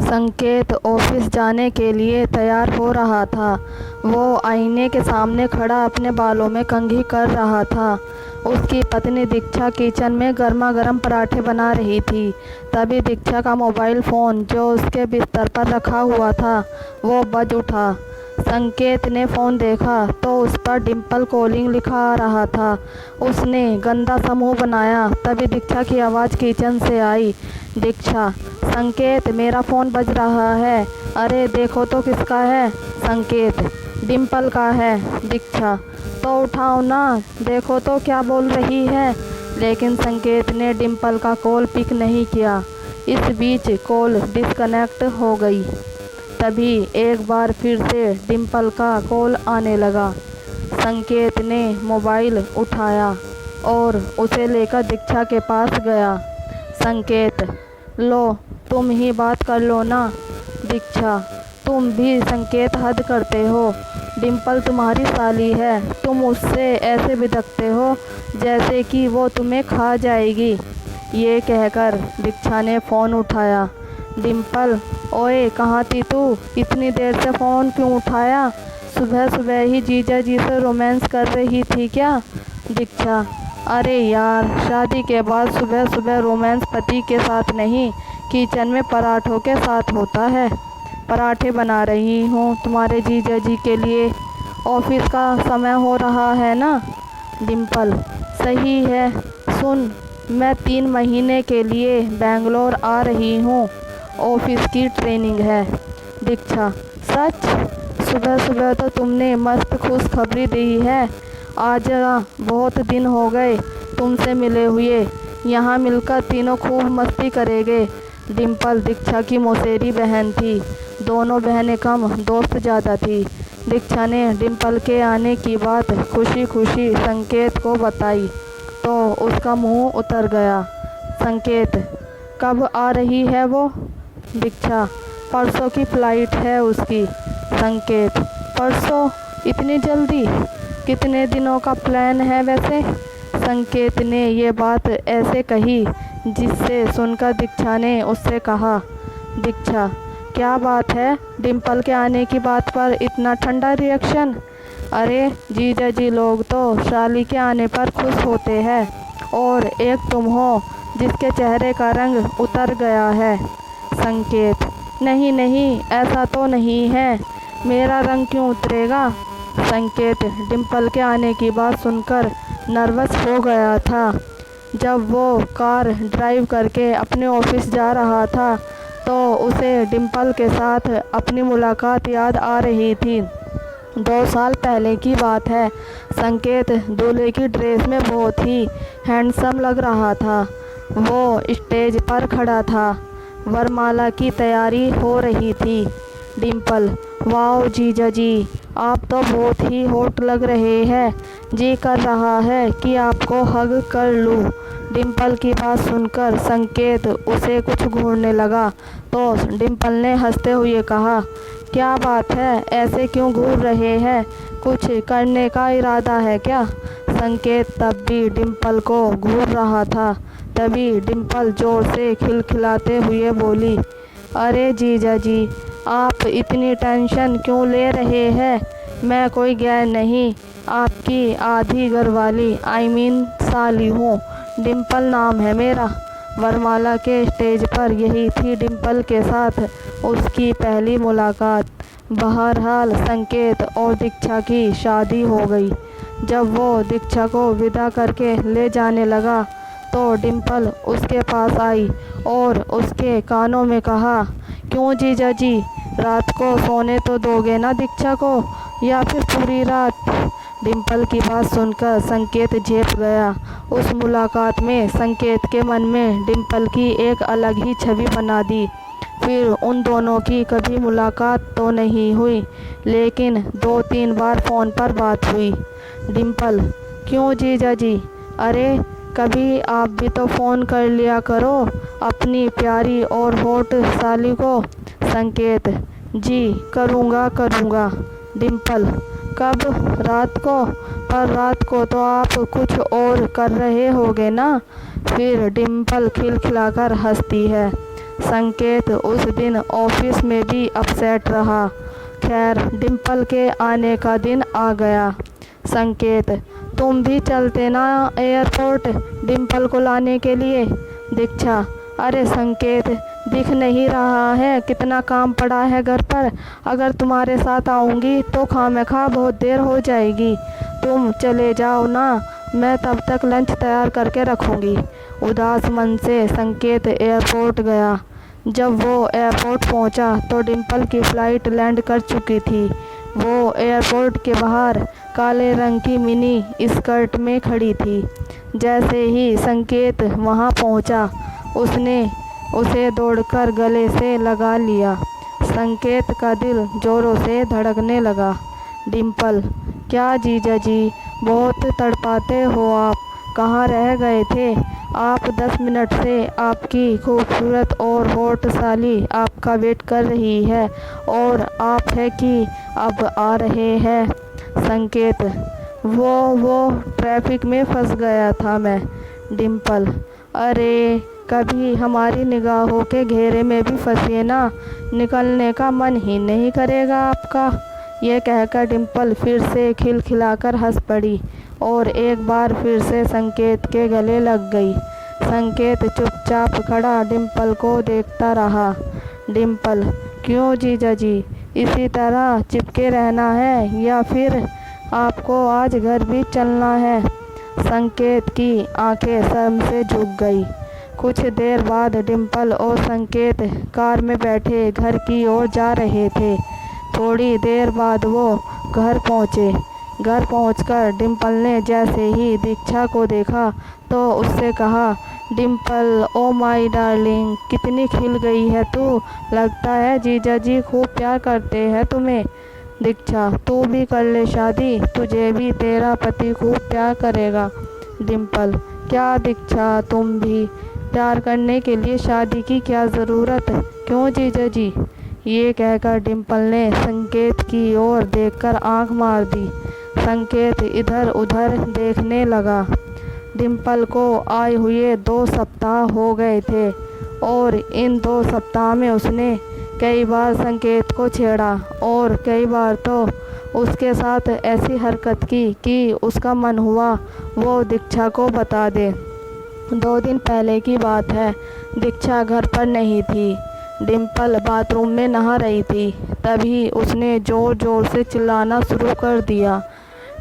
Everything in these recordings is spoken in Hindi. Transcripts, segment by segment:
संकेत ऑफिस जाने के लिए तैयार हो रहा था। वो आईने के सामने खड़ा अपने बालों में कंघी कर रहा था। उसकी पत्नी दीक्षा किचन में गर्मा गर्म पराठे बना रही थी। तभी दीक्षा का मोबाइल फ़ोन जो उसके बिस्तर पर रखा हुआ था वो बज उठा। संकेत ने फ़ोन देखा तो उस पर डिम्पल कॉलिंग लिखा आ रहा था। उसने गंदा सा मुँह बनाया। तभी दीक्षा की आवाज़ किचन से आई। दीक्षा, संकेत मेरा फ़ोन बज रहा है। अरे देखो तो किसका है। संकेत, डिम्पल का है। दीक्षा, तो उठाओ ना, देखो तो क्या बोल रही है। लेकिन संकेत ने डिम्पल का कॉल पिक नहीं किया। इस बीच कॉल डिस्कनेक्ट हो गई। तभी एक बार फिर से डिम्पल का कॉल आने लगा। संकेत ने मोबाइल उठाया और उसे लेकर दीक्षा के पास गया। संकेत, लो तुम ही बात कर लो ना। दीक्षा, तुम भी संकेत हद करते हो। डिम्पल तुम्हारी साली है, तुम उससे ऐसे बिदकते हो जैसे कि वो तुम्हें खा जाएगी। ये कहकर दीक्षा ने फ़ोन उठाया। डिम्पल, ओए कहाँ थी तू? इतनी देर से फ़ोन क्यों उठाया? सुबह सुबह ही जीजा जी से रोमांस कर रही थी क्या? दीक्षा, अरे यार, शादी के बाद सुबह सुबह रोमांस पति के साथ नहीं, किचन में पराठों के साथ होता है। पराठे बना रही हूँ तुम्हारे जीजा जी के लिए। ऑफिस का समय हो रहा है ना। डिम्पल, सही है। सुन, मैं 3 महीने के लिए बेंगलोर आ रही हूँ, ऑफिस की ट्रेनिंग है। दीक्षा, सच? सुबह सुबह तो तुमने मस्त खुशखबरी दी है। आज बहुत दिन हो गए तुमसे मिले हुए। यहाँ मिलकर तीनों खूब मस्ती करेंगे। डिम्पल दीक्षा की मौसेरी बहन थी। दोनों बहनें कम, दोस्त ज़्यादा थी। दीक्षा ने डिम्पल के आने की बात खुशी खुशी संकेत को बताई तो उसका मुंह उतर गया। संकेत, कब आ रही है वो? दीक्षा, परसों की फ़्लाइट है उसकी। संकेत, परसों? इतनी जल्दी? कितने दिनों का प्लान है वैसे? संकेत ने ये बात ऐसे कही जिससे सुनकर दीक्षा ने उससे कहा। दीक्षा, क्या बात है? डिम्पल के आने की बात पर इतना ठंडा रिएक्शन? अरे जीजा जी लोग तो शाली के आने पर खुश होते हैं और एक तुम हो जिसके चेहरे का रंग उतर गया है। संकेत, नहीं नहीं, ऐसा तो नहीं है। मेरा रंग क्यों उतरेगा? संकेत डिम्पल के आने की बात सुनकर नर्वस हो गया था। जब वो कार ड्राइव करके अपने ऑफिस जा रहा था तो उसे डिम्पल के साथ अपनी मुलाकात याद आ रही थी। 2 साल पहले की बात है। संकेत दूल्हे की ड्रेस में बहुत ही हैंडसम लग रहा था। वो स्टेज पर खड़ा था। वरमाला की तैयारी हो रही थी। डिम्पल, वाओ जीजा जी, आप तो बहुत ही हॉट लग रहे हैं। जी कर रहा है कि आपको हग कर लूं। डिम्पल की बात सुनकर संकेत उसे कुछ घूरने लगा तो डिम्पल ने हंसते हुए कहा, क्या बात है, ऐसे क्यों घूर रहे हैं? कुछ करने का इरादा है क्या? संकेत तब भी डिम्पल को घूर रहा था। तभी डिम्पल जोर से खिलखिलाते हुए बोली, अरे जीजा जी, आप इतनी टेंशन क्यों ले रहे हैं? मैं कोई गैर नहीं, आपकी आधी घरवाली साली हूँ। डिम्पल नाम है मेरा। वरमाला के स्टेज पर यही थी डिम्पल के साथ उसकी पहली मुलाकात। बहरहाल संकेत और दीक्षा की शादी हो गई। जब वो दीक्षा को विदा करके ले जाने लगा तो डिम्पल उसके पास आई और उसके कानों में कहा, क्यों जीजा जी, रात को सोने तो दोगे ना दीक्षा को, या फिर पूरी रात? डिम्पल की बात सुनकर संकेत झेप गया। उस मुलाकात में संकेत के मन में डिम्पल की एक अलग ही छवि बना दी। फिर उन दोनों की कभी मुलाकात तो नहीं हुई, लेकिन 2-3 बार फ़ोन पर बात हुई। डिम्पल, क्यों जीजा जी? अरे कभी आप भी तो फ़ोन कर लिया करो अपनी प्यारी और हॉट साली को। संकेत, जी करूँगा करूँगा। डिम्पल, कब? रात को? पर रात को तो आप कुछ और कर रहे होगे ना? फिर डिम्पल खिलखिलाकर हंसती है। संकेत उस दिन ऑफिस में भी अपसेट रहा। खैर, डिम्पल के आने का दिन आ गया। संकेत, तुम भी चलते ना एयरपोर्ट डिम्पल को लाने के लिए। दीक्षा, अरे संकेत, दिख नहीं रहा है कितना काम पड़ा है घर पर। अगर तुम्हारे साथ आऊँगी तो खामखा बहुत देर हो जाएगी। तुम चले जाओ ना, मैं तब तक लंच तैयार करके रखूँगी। उदास मन से संकेत एयरपोर्ट गया। जब वो एयरपोर्ट पहुंचा तो डिम्पल की फ़्लाइट लैंड कर चुकी थी। वो एयरपोर्ट के बाहर काले रंग की मिनी स्कर्ट में खड़ी थी। जैसे ही संकेत वहां पहुंचा, उसने उसे दौड़कर गले से लगा लिया। संकेत का दिल जोरों से धड़कने लगा। डिम्पल, क्या जीजा जी, बहुत तड़पाते हो आप, कहाँ रह गए थे आप? 10 मिनट से आपकी खूबसूरत और होठ साली आपका वेट कर रही है और आप है कि अब आ रहे हैं। संकेत, वो ट्रैफिक में फंस गया था मैं। डिम्पल, अरे कभी हमारी निगाहों के घेरे में भी फंसिए ना, निकलने का मन ही नहीं करेगा आपका। ये कहकर डिम्पल फिर से खिलखिलाकर हंस पड़ी और एक बार फिर से संकेत के गले लग गई। संकेत चुपचाप खड़ा डिम्पल को देखता रहा। डिम्पल, क्यों जीजा जी, इसी तरह चिपके रहना है या फिर आपको आज घर भी चलना है? संकेत की आंखें शर्म से झुक गई। कुछ देर बाद डिम्पल और संकेत कार में बैठे घर की ओर जा रहे थे। थोड़ी देर बाद वो घर पहुँचे। घर पहुंचकर डिम्पल ने जैसे ही दीक्षा को देखा तो उससे कहा, डिम्पल, ओ माय डार्लिंग, कितनी खिल गई है तू। लगता है जीजा जी खूब प्यार करते हैं तुम्हें। दीक्षा, तू भी कर ले शादी, तुझे भी तेरा पति खूब प्यार करेगा। डिम्पल, क्या दीक्षा, तुम भी प्यार करने के लिए शादी की क्या ज़रूरत? क्यों जीजा जी? ये कहकर डिम्पल ने संकेत की ओर देखकर आंख मार दी। संकेत इधर उधर देखने लगा। डिम्पल को आए हुए 2 सप्ताह हो गए थे और इन 2 सप्ताह में उसने कई बार संकेत को छेड़ा और कई बार तो उसके साथ ऐसी हरकत की कि उसका मन हुआ वो दीक्षा को बता दे। 2 दिन पहले की बात है, दीक्षा घर पर नहीं थी। डिम्पल बाथरूम में नहा रही थी। तभी उसने ज़ोर ज़ोर से चिल्लाना शुरू कर दिया।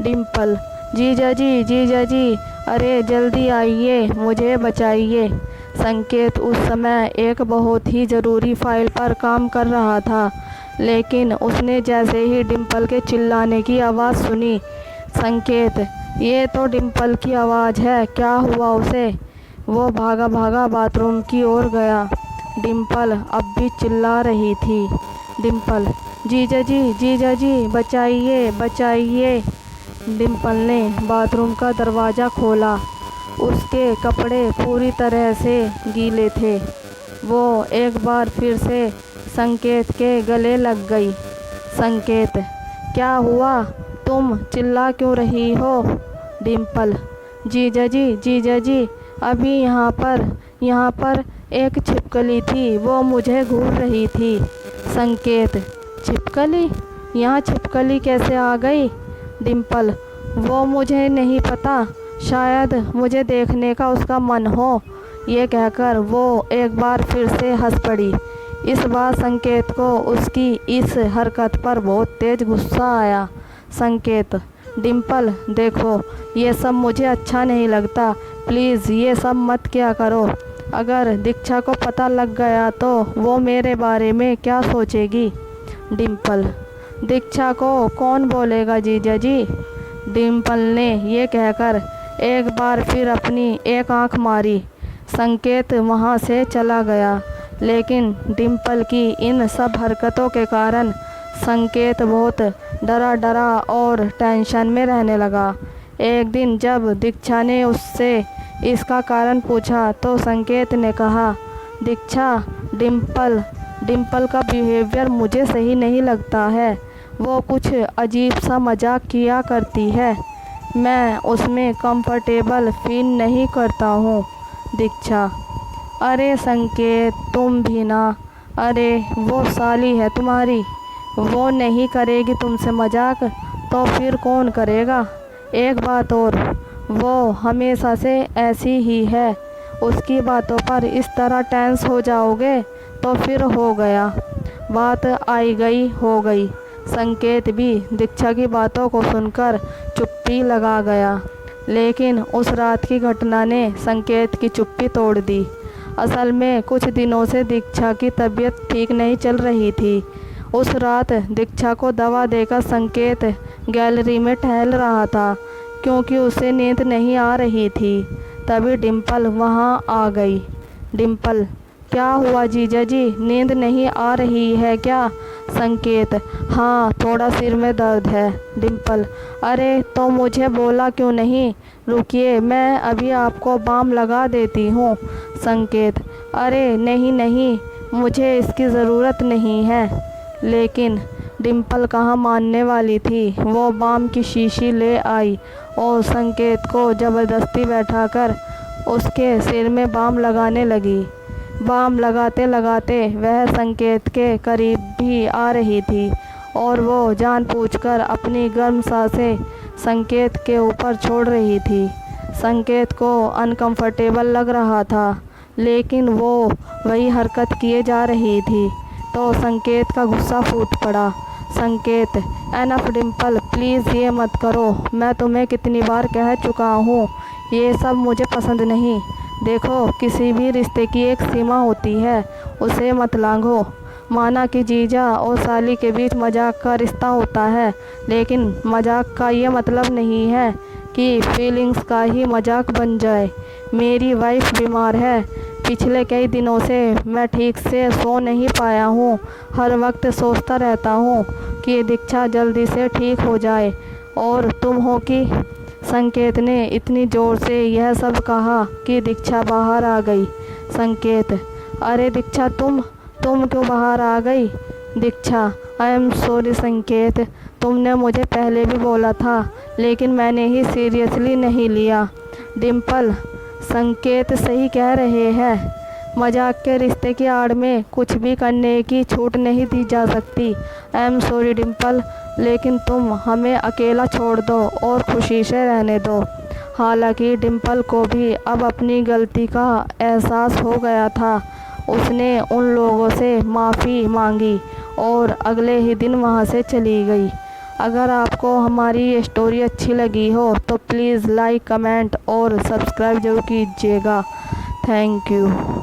डिम्पल, जीजा जी, अरे जल्दी आइए, मुझे बचाइए। संकेत उस समय एक बहुत ही ज़रूरी फाइल पर काम कर रहा था, लेकिन उसने जैसे ही डिम्पल के चिल्लाने की आवाज़ सुनी, संकेत, ये तो डिम्पल की आवाज़ है, क्या हुआ उसे? वो भागा भागा बाथरूम की ओर गया। डिम्पल अब भी चिल्ला रही थी। डिम्पल, जीजा जी, बचाइए। डिम्पल ने बाथरूम का दरवाज़ा खोला। उसके कपड़े पूरी तरह से गीले थे। वो एक बार फिर से संकेत के गले लग गई। संकेत, क्या हुआ? तुम चिल्ला क्यों रही हो? डिम्पल, जीजा जी, अभी यहाँ पर एक छिपकली थी, वो मुझे घूर रही थी। संकेत, छिपकली? यहाँ छिपकली कैसे आ गई? डिम्पल, वो मुझे नहीं पता, शायद मुझे देखने का उसका मन हो। ये कहकर वो एक बार फिर से हंस पड़ी। इस बार संकेत को उसकी इस हरकत पर बहुत तेज़ गुस्सा आया। संकेत, डिम्पल देखो, ये सब मुझे अच्छा नहीं लगता, प्लीज़ ये सब मत किया करो। अगर दीक्षा को पता लग गया तो वो मेरे बारे में क्या सोचेगी? डिम्पल, दीक्षा को कौन बोलेगा जीजा जी? डिम्पल ने ये कहकर एक बार फिर अपनी एक आंख मारी। संकेत वहाँ से चला गया, लेकिन डिम्पल की इन सब हरकतों के कारण संकेत बहुत डरा और टेंशन में रहने लगा। एक दिन जब दीक्षा ने उससे इसका कारण पूछा तो संकेत ने कहा, दीक्षा, डिम्पल का बिहेवियर मुझे सही नहीं लगता है। वो कुछ अजीब सा मजाक किया करती है, मैं उसमें कंफर्टेबल फील नहीं करता हूँ। दीक्षा, अरे संकेत, तुम भी ना। अरे वो साली है तुम्हारी, वो नहीं करेगी तुमसे मजाक तो फिर कौन करेगा। एक बात और, वो हमेशा से ऐसी ही है। उसकी बातों पर इस तरह टेंस हो जाओगे तो फिर हो गया, बात आई गई हो गई। संकेत भी दीक्षा की बातों को सुनकर चुप्पी लगा गया, लेकिन उस रात की घटना ने संकेत की चुप्पी तोड़ दी। असल में कुछ दिनों से दीक्षा की तबीयत ठीक नहीं चल रही थी। उस रात दीक्षा को दवा देकर संकेत गैलरी में टहल रहा था, क्योंकि उसे नींद नहीं आ रही थी। तभी डिम्पल वहां आ गई। डिम्पल, क्या हुआ जीजा जी, नींद नहीं आ रही है क्या। संकेत, हाँ थोड़ा सिर में दर्द है। डिम्पल, अरे तो मुझे बोला क्यों नहीं। रुकिए, मैं अभी आपको बाम लगा देती हूँ। संकेत, अरे नहीं नहीं, मुझे इसकी ज़रूरत नहीं है। लेकिन डिम्पल कहाँ मानने वाली थी। वो बाम की शीशी ले आई और संकेत को ज़बरदस्ती बैठाकर उसके सिर में बाम लगाने लगी। बाम लगाते लगाते वह संकेत के करीब भी आ रही थी और वो जानबूझकर अपनी गर्म सांसें संकेत के ऊपर छोड़ रही थी। संकेत को अनकंफर्टेबल लग रहा था, लेकिन वो वही हरकत किए जा रही थी तो संकेत का गुस्सा फूट पड़ा। संकेत, एनफ डिम्पल, प्लीज़ ये मत करो। मैं तुम्हें कितनी बार कह चुका हूँ, ये सब मुझे पसंद नहीं। देखो, किसी भी रिश्ते की एक सीमा होती है, उसे मत लांघो। माना कि जीजा और साली के बीच मजाक का रिश्ता होता है, लेकिन मजाक का ये मतलब नहीं है कि फीलिंग्स का ही मजाक बन जाए। मेरी वाइफ बीमार है, पिछले कई दिनों से मैं ठीक से सो नहीं पाया हूँ। हर वक्त सोचता रहता हूँ कि दीक्षा जल्दी से ठीक हो जाए। और तुम हो कि। संकेत ने इतनी ज़ोर से यह सब कहा कि दीक्षा बाहर आ गई। संकेत, अरे दीक्षा, तुम क्यों बाहर आ गई। दीक्षा, आई एम सॉरी संकेत, तुमने मुझे पहले भी बोला था, लेकिन मैंने ही सीरियसली नहीं लिया। डिम्पल, संकेत सही कह रहे हैं, मजाक के रिश्ते की आड़ में कुछ भी करने की छूट नहीं दी जा सकती। आई एम सॉरी डिम्पल, लेकिन तुम हमें अकेला छोड़ दो और खुशी से रहने दो। हालांकि डिम्पल को भी अब अपनी गलती का एहसास हो गया था। उसने उन लोगों से माफ़ी मांगी और अगले ही दिन वहां से चली गई। अगर आपको हमारी ये स्टोरी अच्छी लगी हो तो प्लीज़ लाइक, कमेंट और सब्सक्राइब जरूर कीजिएगा। Thank you.